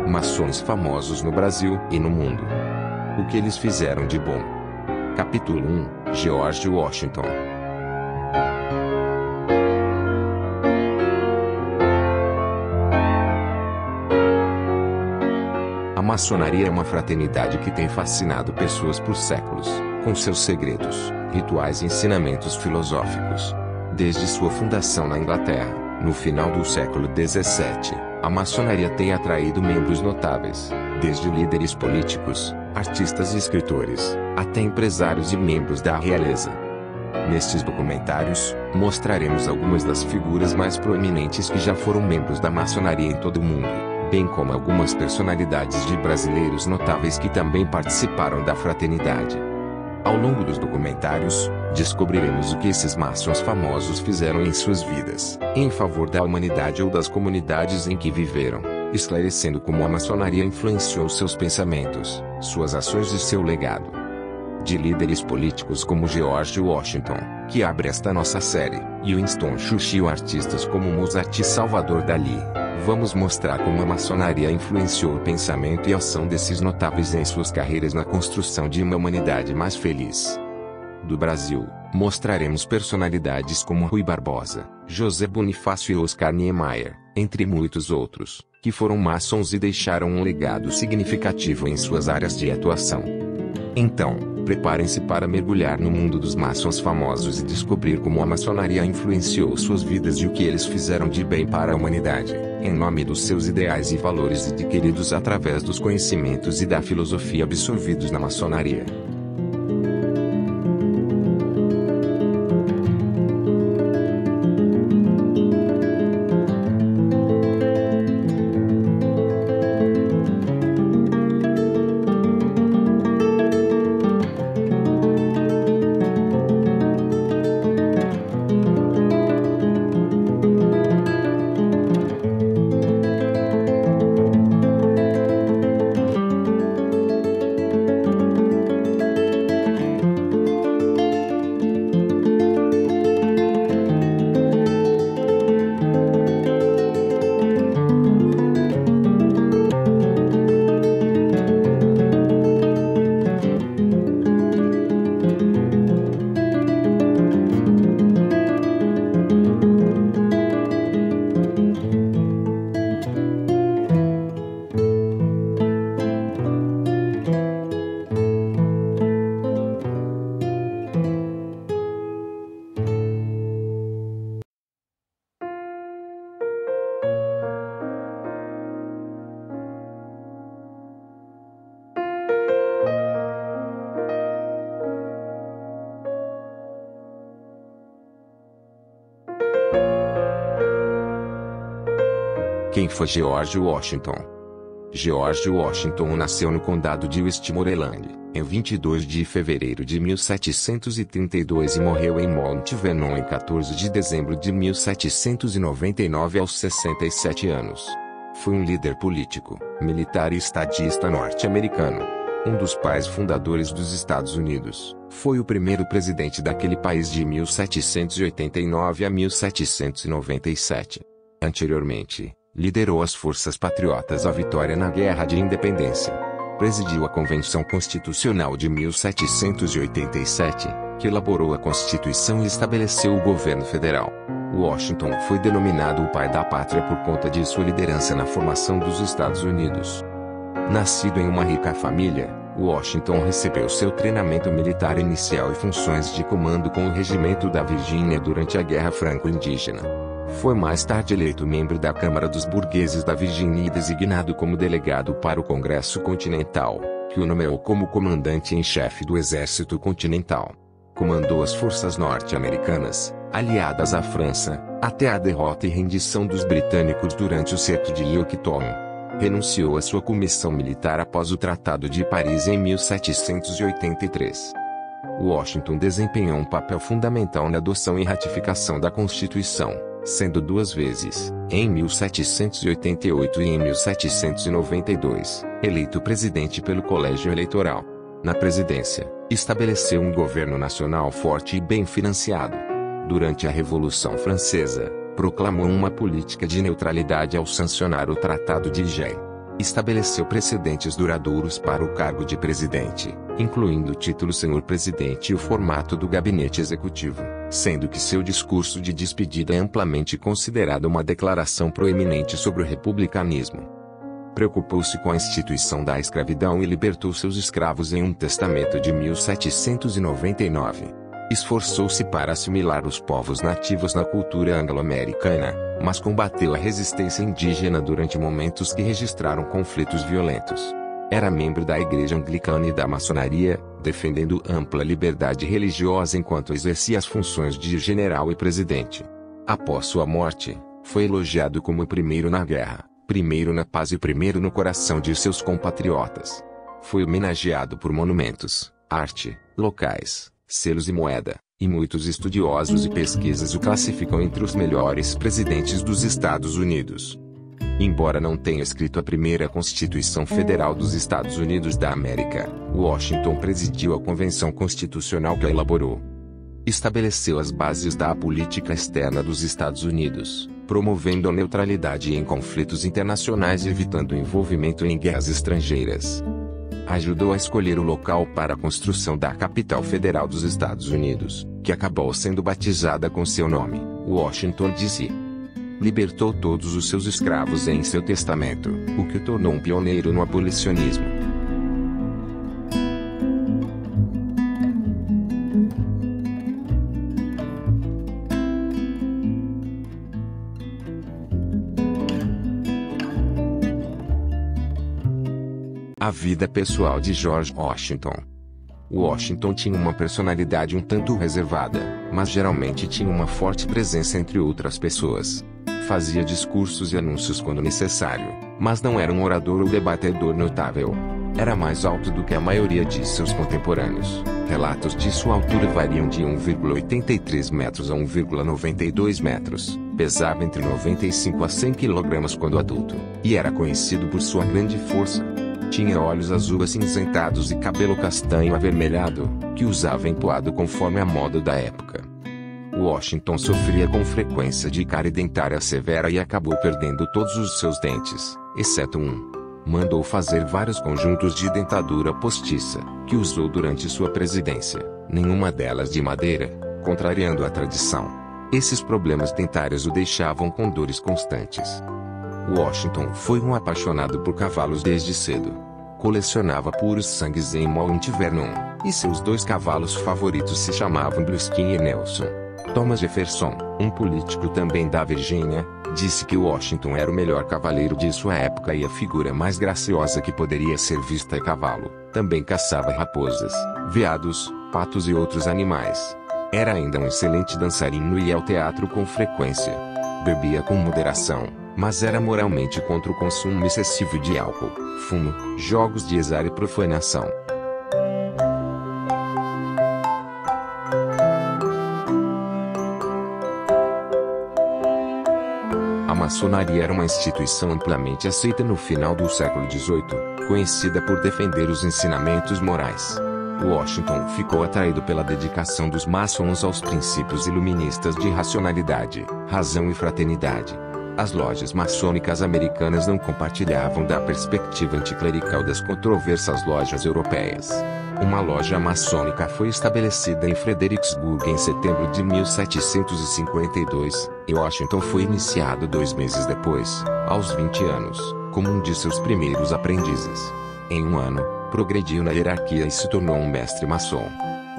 Maçons famosos no Brasil e no mundo. O que eles fizeram de bom. Capítulo 1. George Washington. A maçonaria é uma fraternidade que tem fascinado pessoas por séculos, com seus segredos, rituais e ensinamentos filosóficos. Desde sua fundação na Inglaterra, no final do século XVII, a maçonaria tem atraído membros notáveis, desde líderes políticos, artistas e escritores, até empresários e membros da realeza. Nestes documentários, mostraremos algumas das figuras mais proeminentes que já foram membros da maçonaria em todo o mundo, bem como algumas personalidades de brasileiros notáveis que também participaram da fraternidade. Ao longo dos documentários, descobriremos o que esses maçons famosos fizeram em suas vidas, em favor da humanidade ou das comunidades em que viveram, esclarecendo como a maçonaria influenciou seus pensamentos, suas ações e seu legado. De líderes políticos como George Washington, que abre esta nossa série, e Winston Churchill, artistas como Mozart e Salvador Dalí, vamos mostrar como a maçonaria influenciou o pensamento e a ação desses notáveis em suas carreiras na construção de uma humanidade mais feliz. Do Brasil, mostraremos personalidades como Rui Barbosa, José Bonifácio e Oscar Niemeyer, entre muitos outros, que foram maçons e deixaram um legado significativo em suas áreas de atuação. Então, preparem-se para mergulhar no mundo dos maçons famosos e descobrir como a maçonaria influenciou suas vidas e o que eles fizeram de bem para a humanidade, em nome dos seus ideais e valores adquiridos através dos conhecimentos e da filosofia absorvidos na maçonaria. Quem foi George Washington? George Washington nasceu no condado de Westmoreland, em 22 de fevereiro de 1732 e morreu em Mount Vernon em 14 de dezembro de 1799 aos 67 anos. Foi um líder político, militar e estadista norte-americano. Um dos pais fundadores dos Estados Unidos, foi o primeiro presidente daquele país de 1789 a 1797. Anteriormente, liderou as forças patriotas à vitória na Guerra de Independência. Presidiu a Convenção Constitucional de 1787, que elaborou a Constituição e estabeleceu o governo federal. Washington foi denominado o pai da pátria por conta de sua liderança na formação dos Estados Unidos. Nascido em uma rica família, Washington recebeu seu treinamento militar inicial e funções de comando com o Regimento da Virgínia durante a Guerra Franco-Indígena. Foi mais tarde eleito membro da Câmara dos Burgueses da Virgínia e designado como delegado para o Congresso Continental, que o nomeou como comandante em chefe do Exército Continental. Comandou as forças norte-americanas, aliadas à França, até a derrota e rendição dos britânicos durante o cerco de Yorktown. Renunciou à sua comissão militar após o Tratado de Paris em 1783. Washington desempenhou um papel fundamental na adoção e ratificação da Constituição, sendo duas vezes, em 1788 e em 1792, eleito presidente pelo Colégio Eleitoral. Na presidência, estabeleceu um governo nacional forte e bem financiado. Durante a Revolução Francesa, proclamou uma política de neutralidade ao sancionar o Tratado de Gênes. Estabeleceu precedentes duradouros para o cargo de presidente, incluindo o título Senhor Presidente e o formato do gabinete executivo, sendo que seu discurso de despedida é amplamente considerado uma declaração proeminente sobre o republicanismo. Preocupou-se com a instituição da escravidão e libertou seus escravos em um testamento de 1799. Esforçou-se para assimilar os povos nativos na cultura anglo-americana, mas combateu a resistência indígena durante momentos que registraram conflitos violentos. Era membro da Igreja Anglicana e da maçonaria, defendendo ampla liberdade religiosa enquanto exercia as funções de general e presidente. Após sua morte, foi elogiado como o primeiro na guerra, primeiro na paz e primeiro no coração de seus compatriotas. Foi homenageado por monumentos, arte, locais, selos e moeda, e muitos estudiosos e pesquisas o classificam entre os melhores presidentes dos Estados Unidos. Embora não tenha escrito a primeira Constituição Federal dos Estados Unidos da América, Washington presidiu a Convenção Constitucional que a elaborou. Estabeleceu as bases da política externa dos Estados Unidos, promovendo a neutralidade em conflitos internacionais e evitando o envolvimento em guerras estrangeiras. Ajudou a escolher o local para a construção da capital federal dos Estados Unidos, que acabou sendo batizada com seu nome, Washington, D.C. Libertou todos os seus escravos em seu testamento, o que o tornou um pioneiro no abolicionismo. A vida pessoal de George Washington. Washington tinha uma personalidade um tanto reservada, mas geralmente tinha uma forte presença entre outras pessoas. Fazia discursos e anúncios quando necessário, mas não era um orador ou debatedor notável. Era mais alto do que a maioria de seus contemporâneos. Relatos de sua altura variam de 1,83 metros a 1,92 metros. Pesava entre 95 a 100 kg quando adulto, e era conhecido por sua grande força. Tinha olhos azuis acinzentados e cabelo castanho avermelhado, que usava empoado conforme a moda da época. Washington sofria com frequência de cárie dentária severa e acabou perdendo todos os seus dentes, exceto um. Mandou fazer vários conjuntos de dentadura postiça, que usou durante sua presidência, nenhuma delas de madeira, contrariando a tradição. Esses problemas dentários o deixavam com dores constantes. Washington foi um apaixonado por cavalos desde cedo. Colecionava puros sangues em Mount Vernon, e seus dois cavalos favoritos se chamavam Blueskin e Nelson. Thomas Jefferson, um político também da Virgínia, disse que Washington era o melhor cavaleiro de sua época e a figura mais graciosa que poderia ser vista a cavalo. Também caçava raposas, veados, patos e outros animais. Era ainda um excelente dançarino e ia ao teatro com frequência. Bebia com moderação, mas era moralmente contra o consumo excessivo de álcool, fumo, jogos de azar e profanação. A maçonaria era uma instituição amplamente aceita no final do século XVIII, conhecida por defender os ensinamentos morais. Washington ficou atraído pela dedicação dos maçons aos princípios iluministas de racionalidade, razão e fraternidade. As lojas maçônicas americanas não compartilhavam da perspectiva anticlerical das controversas lojas europeias. Uma loja maçônica foi estabelecida em Fredericksburg em setembro de 1752, e Washington foi iniciado 2 meses depois, aos 20 anos, como um de seus primeiros aprendizes. Em um ano, progrediu na hierarquia e se tornou um mestre maçom.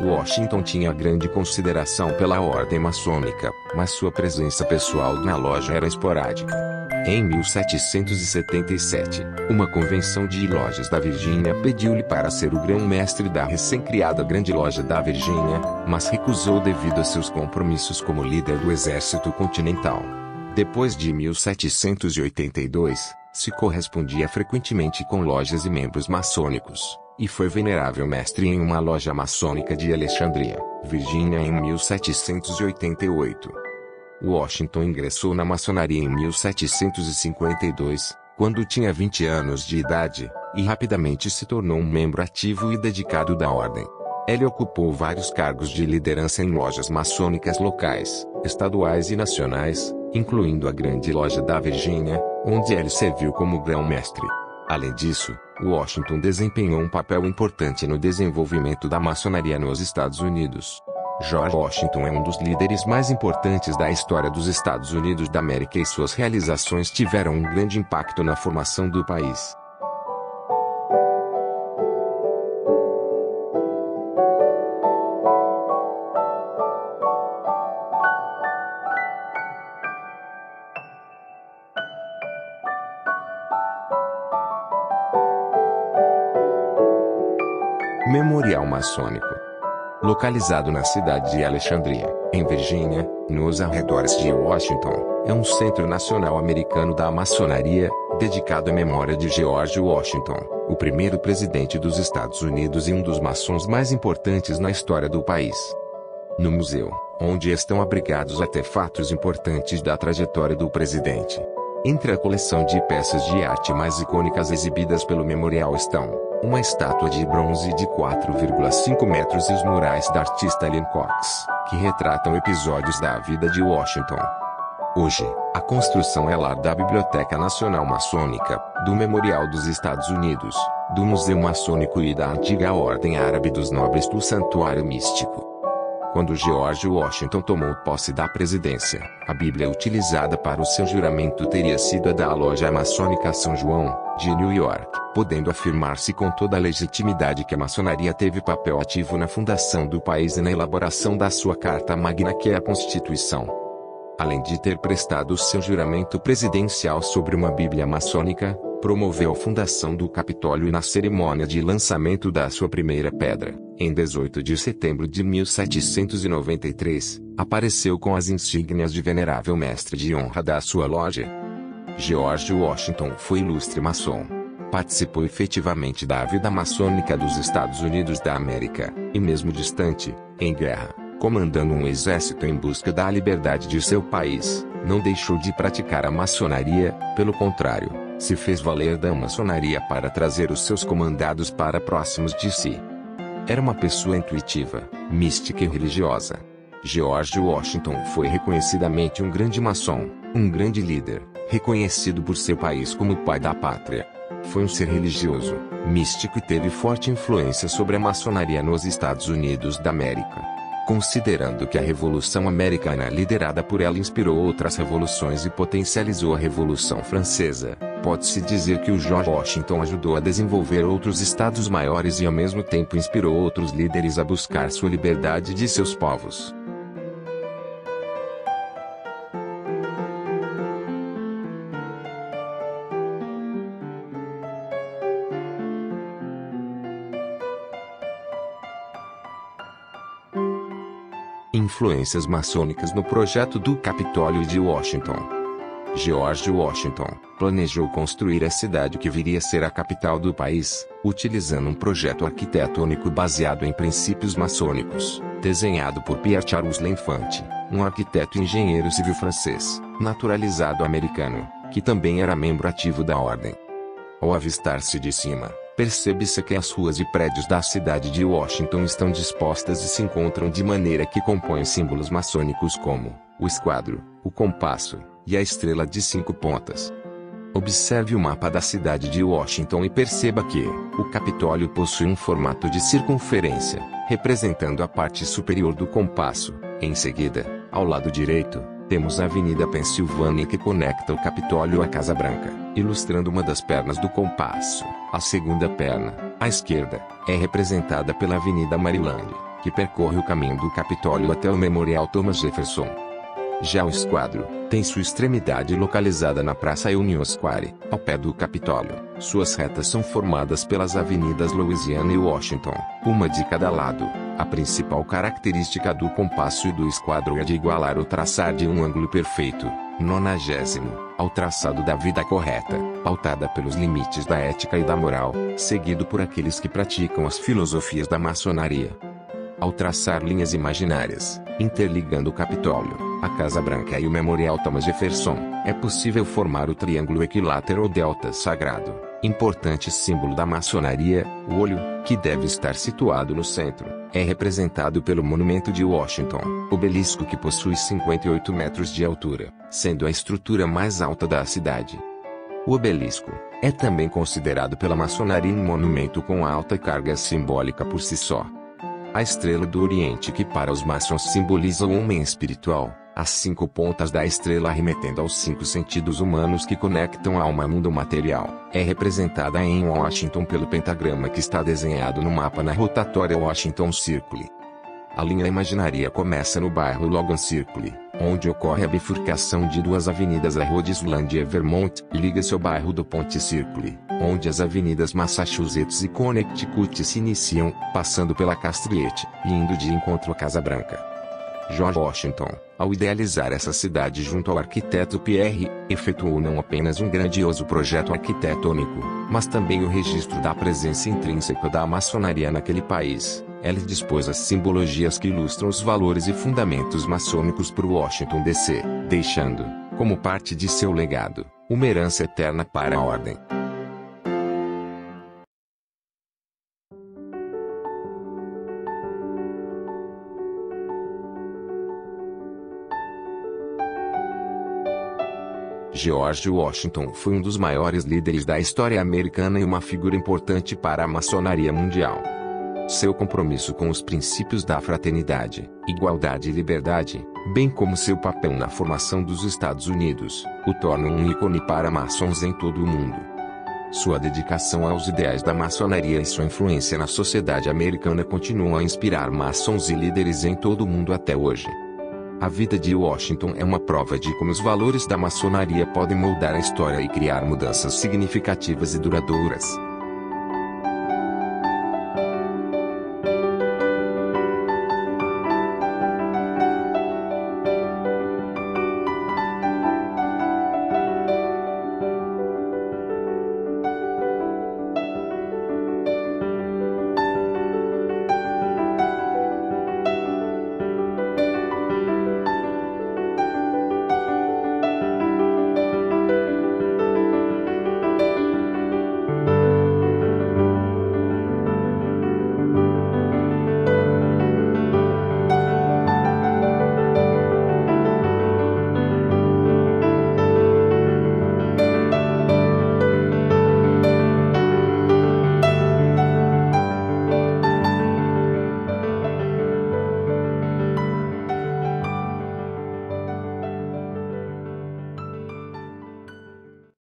Washington tinha grande consideração pela ordem maçônica, mas sua presença pessoal na loja era esporádica. Em 1777, uma convenção de lojas da Virgínia pediu-lhe para ser o grão-mestre da recém-criada Grande Loja da Virgínia, mas recusou devido a seus compromissos como líder do Exército Continental. Depois de 1782, se correspondia frequentemente com lojas e membros maçônicos, e foi venerável mestre em uma loja maçônica de Alexandria, Virgínia em 1788. Washington ingressou na maçonaria em 1752, quando tinha 20 anos de idade, e rapidamente se tornou um membro ativo e dedicado da ordem. Ele ocupou vários cargos de liderança em lojas maçônicas locais, estaduais e nacionais, incluindo a Grande Loja da Virgínia, onde ele serviu como grão-mestre. Além disso, Washington desempenhou um papel importante no desenvolvimento da maçonaria nos Estados Unidos. George Washington é um dos líderes mais importantes da história dos Estados Unidos da América e suas realizações tiveram um grande impacto na formação do país. Memorial Maçônico. Localizado na cidade de Alexandria, em Virgínia, nos arredores de Washington, é um centro nacional americano da maçonaria, dedicado à memória de George Washington, o primeiro presidente dos Estados Unidos e um dos maçons mais importantes na história do país. No museu, onde estão abrigados artefatos importantes da trajetória do presidente. Entre a coleção de peças de arte mais icônicas exibidas pelo memorial estão uma estátua de bronze de 4,5 metros e os murais da artista Lynn Cox, que retratam episódios da vida de Washington. Hoje, a construção é lar da Biblioteca Nacional Maçônica, do Memorial dos Estados Unidos, do Museu Maçônico e da antiga Ordem Árabe dos Nobres do Santuário Místico. Quando George Washington tomou posse da presidência, a Bíblia utilizada para o seu juramento teria sido a da loja maçônica São João, de New York, podendo afirmar-se com toda a legitimidade que a maçonaria teve papel ativo na fundação do país e na elaboração da sua Carta Magna, que é a Constituição. Além de ter prestado seu juramento presidencial sobre uma Bíblia maçônica, promoveu a fundação do Capitólio e na cerimônia de lançamento da sua primeira pedra, em 18 de setembro de 1793, apareceu com as insígnias de venerável mestre de honra da sua loja. George Washington foi ilustre maçom. Participou efetivamente da vida maçônica dos Estados Unidos da América, e mesmo distante, em guerra, comandando um exército em busca da liberdade de seu país, não deixou de praticar a maçonaria, pelo contrário, se fez valer da maçonaria para trazer os seus comandados para próximos de si. Era uma pessoa intuitiva, mística e religiosa. George Washington foi reconhecidamente um grande maçom, um grande líder, reconhecido por seu país como o pai da pátria. Foi um ser religioso, místico e teve forte influência sobre a maçonaria nos Estados Unidos da América. Considerando que a Revolução Americana liderada por ela inspirou outras revoluções e potencializou a Revolução Francesa, pode-se dizer que o George Washington ajudou a desenvolver outros estados maiores e ao mesmo tempo inspirou outros líderes a buscar sua liberdade de seus povos. Influências maçônicas no projeto do Capitólio de Washington. George Washington planejou construir a cidade que viria a ser a capital do país, utilizando um projeto arquitetônico baseado em princípios maçônicos, desenhado por Pierre-Charles L'Enfant, um arquiteto e engenheiro civil francês, naturalizado americano, que também era membro ativo da ordem. Ao avistar-se de cima, percebe-se que as ruas e prédios da cidade de Washington estão dispostas e se encontram de maneira que compõem símbolos maçônicos como o esquadro, o compasso e a estrela de 5 pontas. Observe o mapa da cidade de Washington e perceba que o Capitólio possui um formato de circunferência, representando a parte superior do compasso. Em seguida, ao lado direito, temos a Avenida Pensilvânia que conecta o Capitólio à Casa Branca, ilustrando uma das pernas do compasso. A segunda perna, à esquerda, é representada pela Avenida Maryland, que percorre o caminho do Capitólio até o Memorial Thomas Jefferson. Já o esquadro tem sua extremidade localizada na Praça Union Square, ao pé do Capitólio. Suas retas são formadas pelas avenidas Louisiana e Washington, uma de cada lado. A principal característica do compasso e do esquadro é de igualar ou traçar de um ângulo perfeito, 90º, ao traçado da vida correta, pautada pelos limites da ética e da moral, seguido por aqueles que praticam as filosofias da maçonaria. Ao traçar linhas imaginárias, interligando o Capitólio, a Casa Branca e o Memorial Thomas Jefferson, é possível formar o triângulo equilátero ou delta sagrado, importante símbolo da maçonaria. O olho, que deve estar situado no centro, é representado pelo Monumento de Washington, obelisco que possui 58 metros de altura, sendo a estrutura mais alta da cidade. O obelisco, É também considerado pela maçonaria um monumento com alta carga simbólica por si só. A estrela do Oriente, que para os maçons simboliza o homem espiritual, as 5 pontas da estrela remetendo aos 5 sentidos humanos que conectam a alma ao mundo material, é representada em Washington pelo pentagrama que está desenhado no mapa na rotatória Washington Circle. A linha imaginaria começa no bairro Logan Circle, onde ocorre a bifurcação de 2 avenidas a Rhode Island e Vermont, liga-se ao bairro do Ponte Circle, onde as avenidas Massachusetts e Connecticut se iniciam, passando pela Castriete, e indo de encontro à Casa Branca. George Washington, ao idealizar essa cidade junto ao arquiteto Pierre, efetuou não apenas um grandioso projeto arquitetônico, mas também o registro da presença intrínseca da maçonaria naquele país. Ele dispôs as simbologias que ilustram os valores e fundamentos maçônicos por Washington DC, deixando, como parte de seu legado, uma herança eterna para a ordem. George Washington foi um dos maiores líderes da história americana e uma figura importante para a maçonaria mundial. Seu compromisso com os princípios da fraternidade, igualdade e liberdade, bem como seu papel na formação dos Estados Unidos, o tornam um ícone para maçons em todo o mundo. Sua dedicação aos ideais da maçonaria e sua influência na sociedade americana continuam a inspirar maçons e líderes em todo o mundo até hoje. A vida de Washington é uma prova de como os valores da maçonaria podem moldar a história e criar mudanças significativas e duradouras.